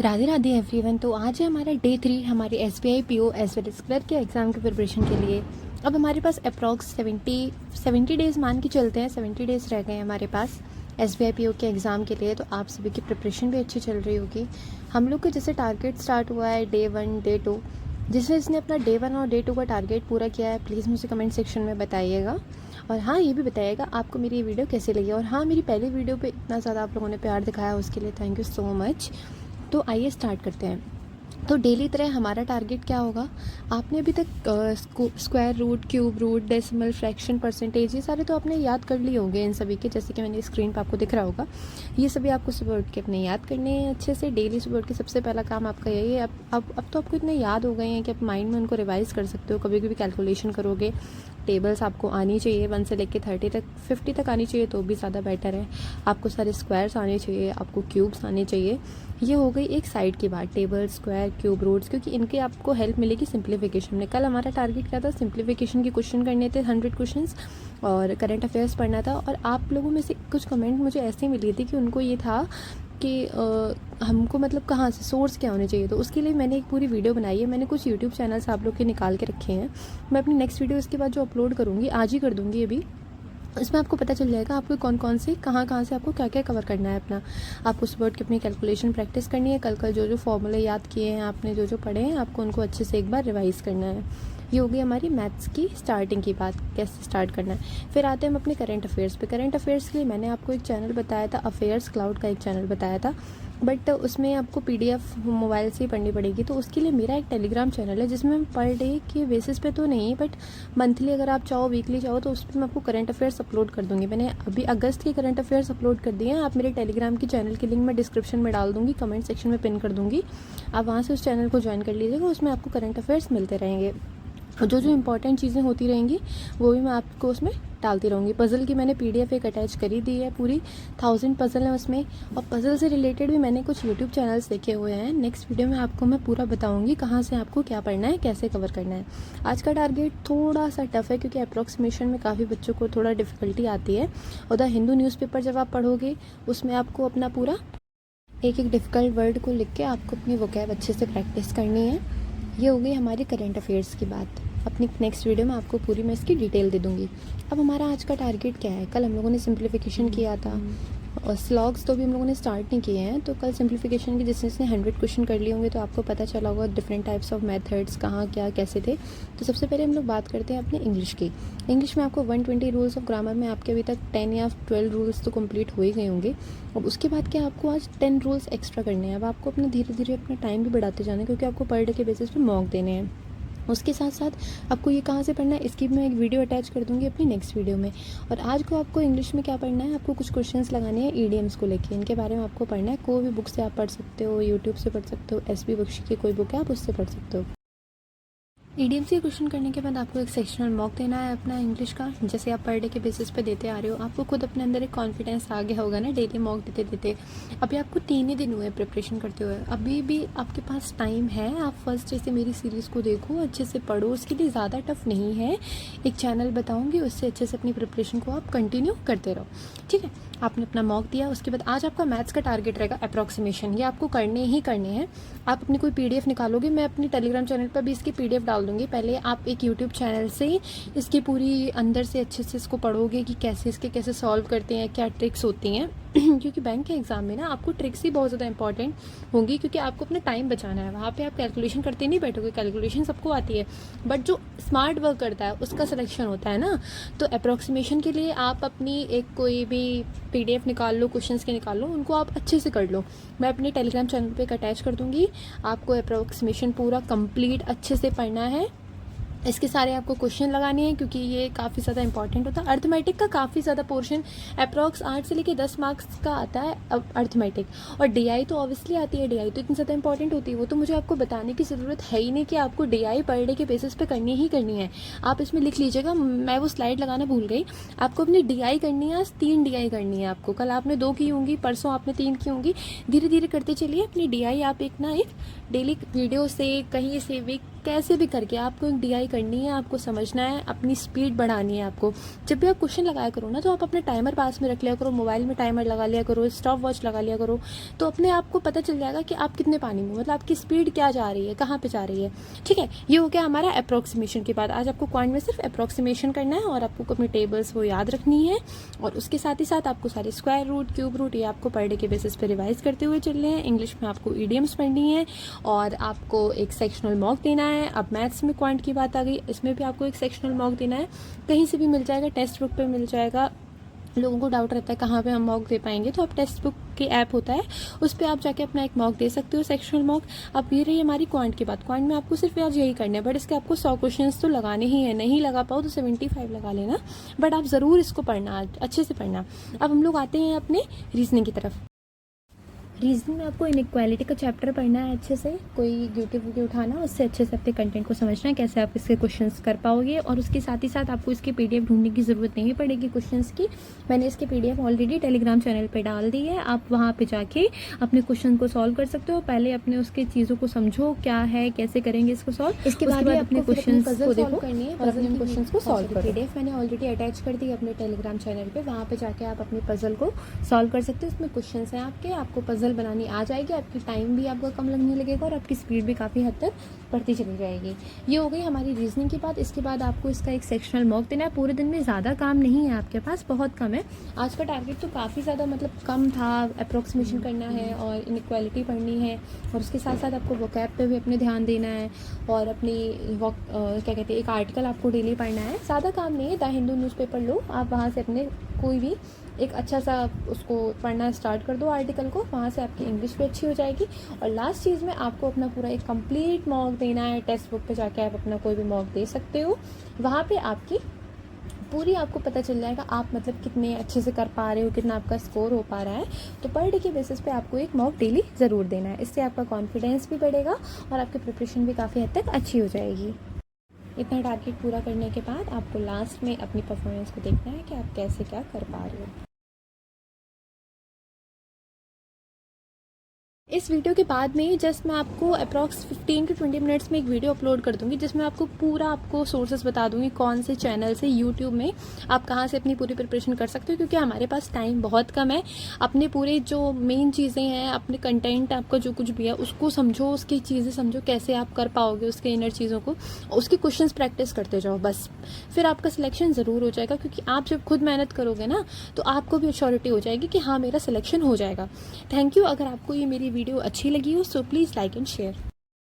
Radhe Radhe everyone. तो आज है हमारा डे 3 हमारे SBI PO as well as clerk के एग्ज़ाम के प्रिपरेशन के लिए। अब हमारे पास अप्रॉक्स 70 डेज़ मान के चलते हैं, 70 डेज़ रह गए हैं हमारे पास SBI PO के एग्ज़ाम के लिए। तो आप सभी की प्रिपरेशन भी अच्छी चल रही होगी। हम लोग का जैसे टारगेट स्टार्ट हुआ है डे 1 डे 2। जिसने अपना डे 1 और डे 2 का टारगेट पूरा किया है प्लीज़ मुझे कमेंट सेक्शन में बताइएगा। और हाँ, ये भी बताइएगा आपको मेरी ये वीडियो कैसी लगी। और हाँ, मेरी पहली वीडियो पे इतना ज़्यादा आप लोगों ने प्यार दिखाया, उसके लिए थैंक यू सो मच। तो आइए स्टार्ट करते हैं। तो डेली तरह हमारा टारगेट क्या होगा, आपने अभी तक square root, cube root, decimal, fraction, percentage, ये सारे तो आपने याद कर लिए होंगे इन सभी के, जैसे कि मैंने स्क्रीन पर आपको दिख रहा होगा। ये सभी आपको सुबह उठ के अपने याद करने हैं अच्छे से। डेली सुबह उठ के सबसे पहला काम आपका यही है। अब तो आपको इतने याद हो गए हैं कि आप माइंड में उनको रिवाइज़ कर सकते हो। कभी कभी कैलकुलेशन करोगे, टेबल्स आपको आनी चाहिए 1 से लेकर 30 तक, 50 तक आनी चाहिए तो भी ज़्यादा बेटर है। आपको सारे स्क्वायर्स आने चाहिए, आपको क्यूब्स आने चाहिए। ये हो गई एक साइड की बात, टेबल, स्क्वायर, क्यूब, रूट्स, क्योंकि इनके आपको हेल्प मिलेगी सिंप्लीफिकेशन में। कल हमारा टारगेट क्या था, सिंप्लीफिकेशन के क्वेश्चन करने थे 100 क्वेश्चंस और करंट अफेयर्स पढ़ना था। और आप लोगों में से कुछ कमेंट मुझे ऐसे मिली थी कि उनको ये था कि हमको मतलब कहाँ से सोर्स क्या होने चाहिए। तो उसके लिए मैंने एक पूरी वीडियो बनाई है। मैंने कुछ यूट्यूब चैनल्स आप लोग के निकाल के रखे हैं। मैं अपनी नेक्स्ट वीडियो इसके बाद जो अपलोड करूँगी, आज ही कर दूँगी अभी, इसमें आपको पता चल जाएगा आपको कौन से कहाँ से आपको क्या क्या कवर करना है अपना। आपको सुबह उठ के अपनी कैलकुलेशन प्रैक्टिस करनी है। कल जो फॉर्मूले याद किए हैं आपने, जो पढ़े हैं, आपको उनको अच्छे से एक बार रिवाइज़ करना है। ये हो गई हमारी मैथ्स की स्टार्टिंग की बात, कैसे स्टार्ट करना है। फिर आते हैं हम अपने करंट अफेयर्स पे। करंट अफेयर्स के लिए मैंने आपको एक चैनल बताया था, अफेयर्स क्लाउड का एक चैनल बताया था, बट उसमें आपको PDF मोबाइल से ही पढ़नी पड़ेगी। तो उसके लिए मेरा एक टेलीग्राम चैनल है जिसमें हम पर डे के बेसिस पे तो नहीं, बट मंथली अगर आप चाहो, वीकली चाहो, तो उस पर मैं आपको करंट अफेयर्स अपलोड कर दूँगी। मैंने अभी अगस्त के करंट अफेयर्स अपलोड कर दिए हैं। आप मेरे टेलीग्राम की चैनल की लिंक मैं डिस्क्रिप्शन में डाल दूँगी, कमेंट सेक्शन में पिन कर दूँगी। आप वहाँ से उस चैनल को ज्वाइन कर लीजिएगा, उसमें आपको करंट अफेयर्स मिलते रहेंगे। और जो इंपॉर्टेंट चीज़ें होती रहेंगी वो भी मैं आपको उसमें डालती रहूँगी। पज़ल की मैंने PDF एक अटैच करी दी है, पूरी 1000 पज़ल है उसमें। और पज़ल से रिलेटेड भी मैंने कुछ यूट्यूब चैनल्स देखे हुए हैं। नेक्स्ट वीडियो में आपको मैं पूरा बताऊँगी कहाँ से आपको क्या पढ़ना है, कैसे कवर करना है। आज का टारगेट थोड़ा सा टफ है क्योंकि अप्रॉक्सीमेशन में काफ़ी बच्चों को थोड़ा डिफ़िकल्टी आती है। और द हिंदू न्यूज़पेपर जब आप पढ़ोगे उसमें आपको अपना पूरा एक एक डिफ़िकल्ट वर्ड को लिख के आपको अपनी वोकैब अच्छे से प्रैक्टिस करनी है। ये हो गई हमारी करंट अफेयर्स की बात। अपनी नेक्स्ट वीडियो में आपको पूरी मैं इसकी डिटेल दे दूँगी। अब हमारा आज का टारगेट क्या है, कल हम लोगों ने सिंप्लीफिकेशन किया था और स्लॉग्स तो भी हम लोगों ने स्टार्ट नहीं किए हैं। तो कल सिंप्लीफिकेशन की जिसने 100 क्वेश्चन कर लिए होंगे तो आपको पता चला होगा डिफरेंट टाइप्स ऑफ मेथड्स कहाँ क्या कैसे थे। तो सबसे पहले हम लोग बात करते हैं अपने इंग्लिश की। इंग्लिश में आपको 120 रूल्स ऑफ ग्रामर में आपके अभी तक 10 या 12 रूल्स तो कंप्लीट हो ही गए होंगे। अब उसके बाद क्या आपको आज 10 रूल्स एक्स्ट्रा करने हैं। अब आपको अपना धीरे धीरे अपना टाइम भी बढ़ाते जाना है क्योंकि आपको पर डे के बेसिस पे मॉक देने हैं। उसके साथ साथ आपको ये कहाँ से पढ़ना है इसकी मैं एक वीडियो अटैच कर दूँगी अपनी नेक्स्ट वीडियो में। और आज को आपको इंग्लिश में क्या पढ़ना है, आपको कुछ क्वेश्चंस लगाने हैं ईडियम्स को लेके, इनके बारे में आपको पढ़ना है। कोई भी बुक से आप पढ़ सकते हो, यूट्यूब से पढ़ सकते हो, SB बख्शी की कोई बुक है आप उससे पढ़ सकते हो। ईडीएम से क्वेश्चन करने के बाद आपको एक सेक्शनल मॉक देना है अपना इंग्लिश का, जैसे आप पर डे के बेसिस पे देते आ रहे हो। आपको खुद अपने अंदर एक कॉन्फिडेंस आ गया होगा ना डेली मॉक देते देते। अभी आपको 3 ही दिन हुए प्रिपरेशन करते हुए, अभी भी आपके पास टाइम है। आप फर्स्ट जैसे मेरी सीरीज़ को देखो, अच्छे से पढ़ो, उसके लिए ज़्यादा टफ नहीं है। एक चैनल बताऊँगी, उससे अच्छे से अपनी प्रिपरेशन को आप कंटिन्यू करते रहो, ठीक है। आपने अपना मॉक दिया, उसके बाद आज आपका मैथ्स का टारगेट रहेगा अप्रॉक्सीमेशन। ये आपको करने ही करने हैं। आप अपनी कोई PDF निकालोगे, मैं अपनी टेलीग्राम चैनल पर भी इसकी PDF डाल दूँगी। पहले आप एक यूट्यूब चैनल से इसकी पूरी अंदर से अच्छे से इसको पढ़ोगे कि कैसे सॉल्व करते हैं, क्या ट्रिक्स होती हैं क्योंकि बैंक के एग्ज़ाम में ना आपको ट्रिक्स ही बहुत ज़्यादा इंपॉर्टेंट होंगी, क्योंकि आपको अपना टाइम बचाना है। वहाँ पे आप कैलकुलेशन करते नहीं बैठोगे, कैलकुलेशन सबको आती है, बट जो स्मार्ट वर्क करता है उसका सिलेक्शन होता है ना। तो अप्रॉक्सीमेशन के लिए आप अपनी एक कोई भी PDF निकाल लो, क्वेश्चंस के निकाल लो, उनको आप अच्छे से कर लो। मैं अपने टेलीग्राम चैनल पे एक अटैच कर दूँगी। आपको अप्रॉक्सीमेशन पूरा कंप्लीट अच्छे से पढ़ना है। इसके सारे आपको क्वेश्चन लगाने हैं क्योंकि ये काफ़ी ज़्यादा इंपॉर्टेंट होता है। अर्थमेटिक का काफ़ी ज़्यादा पोर्शन अप्रॉक्स 8 से लेकर 10 मार्क्स का आता है अर्थमेटिक। और DI तो ऑब्वियसली आती है, DI तो इतनी ज़्यादा इंपॉर्टेंट होती है, वो तो मुझे आपको बताने की ज़रूरत है ही नहीं कि आपको DI पर डे के बेसिस पे करनी ही करनी है। आप इसमें लिख लीजिएगा, मैं वो स्लाइड लगाना भूल गई। आपको अपनी DI करनी है, आज 3 DI करनी है आपको। कल आपने 2 की होंगी, परसों आपने 3 की होंगी। धीरे धीरे करते चलिए अपनी DI। आप एक डेली वीडियो से, कहीं से भी कैसे भी करके आपको एक DI करनी है, आपको समझना है, अपनी स्पीड बढ़ानी है आपको। जब भी आप क्वेश्चन लगाया करो ना, तो आप अपने टाइमर पास में रख लिया करो, मोबाइल में टाइमर लगा लिया करो, स्टॉप वॉच लगा लिया करो, तो अपने आप को पता चल जाएगा कि आप कितने पानी में, मतलब आपकी स्पीड क्या जा रही है, कहाँ पे जा रही है। ठीक है, ये हो गया हमारा अप्रॉक्सीमेशन के बाद। आज आपको क्वांट में सिर्फ अप्रॉक्सीमेशन करना है और आपको अपनी टेबल्स वो याद रखनी है, और उसके साथ ही साथ आपको सारे स्क्वायर रूट, क्यूब रूट, ये आपको पर डे के बेसिस पे रिवाइज करते हुए चलने हैं। इंग्लिश में आपको ईडियम्स पढ़नी है और आपको एक सेक्शनल मॉक देना है। अब मैथ्स में क्वांट की बात आ गई, इसमें भी आपको एक सेक्शनल मॉक देना है। कहीं से भी मिल जाएगा, टेक्स्ट बुक पे मिल जाएगा। लोगों को डाउट रहता है कहाँ पे हम मॉक दे पाएंगे, तो आप टेक्स्ट बुक के ऐप होता है, उस पर आप जाके अपना एक मॉक दे सकते हो, सेक्शनल मॉक। अब ये रही हमारी क्वांट की बात। क्वांट में आपको सिर्फ आज यही करना है, बट इसके आपको 100 क्वेश्चंस तो लगाने ही है। नहीं लगा पाओ तो 75 लगा लेना, बट आप ज़रूर इसको पढ़ना, अच्छे से पढ़ना। अब हम लोग आते हैं अपने रीजनिंग की तरफ। रीजनिंग में आपको इनइक्वालिटी का चैप्टर पढ़ना है अच्छे से, कोई यूट्यूब वीडियो उठाना, उससे अच्छे से अपने कंटेंट को समझना है, कैसे आप इसके क्वेश्चंस कर पाओगे। और उसके साथ ही साथ आपको इसकी PDF ढूंढने की ज़रूरत नहीं पड़ेगी क्वेश्चंस की। मैंने इसकी PDF ऑलरेडी टेलीग्राम चैनल पे डाल दी है, आप वहाँ पे जाके अपने क्वेश्चन को सॉल्व कर सकते हो। पहले अपने उसके चीज़ों को समझो, क्या है, कैसे करेंगे इसको सॉल्व, इसके बाद अपने क्वेश्चन को देखो और अपने क्वेश्चन को सॉल्व करो। PDF मैंने ऑलरेडी अटैच कर दी अपने टेलीग्राम चैनल पर, वहाँ पर जाके आप अपने पजल को सॉल्व कर सकते हो। इसमें क्वेश्चन हैं आपके, आपको पजल बनानी आ जाएगी, आपकी टाइम भी आपका कम लगने लगेगा और आपकी स्पीड भी काफ़ी हद तक बढ़ती चली जाएगी। ये हो गई हमारी रीजनिंग की बात। इसके बाद आपको इसका एक सेक्शनल मॉक देना है। पूरे दिन में ज़्यादा काम नहीं है आपके पास, बहुत कम है। आज का टारगेट तो काफ़ी ज़्यादा मतलब कम था। अप्रॉक्सीमेशन करना है और इनइक्वालिटी पढ़नी है, और उसके साथ साथ आपको वोकैब पे भी अपने ध्यान देना है, और अपनी क्या कहते हैं, एक आर्टिकल आपको डेली पढ़ना है। ज़्यादा काम नहीं है, द हिंदू न्यूज़पेपर लो, आप वहाँ से अपने कोई भी एक अच्छा सा उसको पढ़ना स्टार्ट कर दो आर्टिकल को, वहाँ से आपकी इंग्लिश भी अच्छी हो जाएगी। और लास्ट चीज़ में आपको अपना पूरा एक कंप्लीट मॉक देना है। टेक्स्ट बुक पे जाके आप अपना कोई भी मॉक दे सकते हो, वहाँ पे आपकी पूरी आपको पता चल जाएगा आप मतलब कितने अच्छे से कर पा रहे हो, कितना आपका स्कोर हो पा रहा है। तो पर डे के बेसिस पे आपको एक मॉक डेली ज़रूर देना है, इससे आपका कॉन्फिडेंस भी बढ़ेगा और आपकी प्रिपरेशन भी काफ़ी हद तक अच्छी हो जाएगी। इतना टारगेट पूरा करने के बाद आपको लास्ट में अपनी परफॉर्मेंस को देखना है कि आप कैसे क्या कर पा रहे हो। इस वीडियो के बाद में जस्ट मैं आपको अप्रॉक्स 15 to 20 मिनट्स में एक वीडियो अपलोड कर दूंगी, जिसमें आपको पूरा आपको सोर्सेज बता दूंगी, कौन से चैनल से यूट्यूब में आप कहां से अपनी पूरी प्रिपरेशन कर सकते हो, क्योंकि हमारे पास टाइम बहुत कम है। अपने पूरे जो मेन चीज़ें हैं, अपने कंटेंट आपका जो कुछ भी है उसको समझो, उसकी चीज़ें समझो, कैसे आप कर पाओगे उसके इनर चीज़ों को, उसके क्वेश्चंस प्रैक्टिस करते जाओ, बस फिर आपका सिलेक्शन ज़रूर हो जाएगा। क्योंकि आप जब खुद मेहनत करोगे ना, तो आपको भी श्योरिटी हो जाएगी कि हाँ मेरा सिलेक्शन हो जाएगा। Thank you. अगर आपको ये मेरी वीडियो अच्छी लगी हो, so please like and share.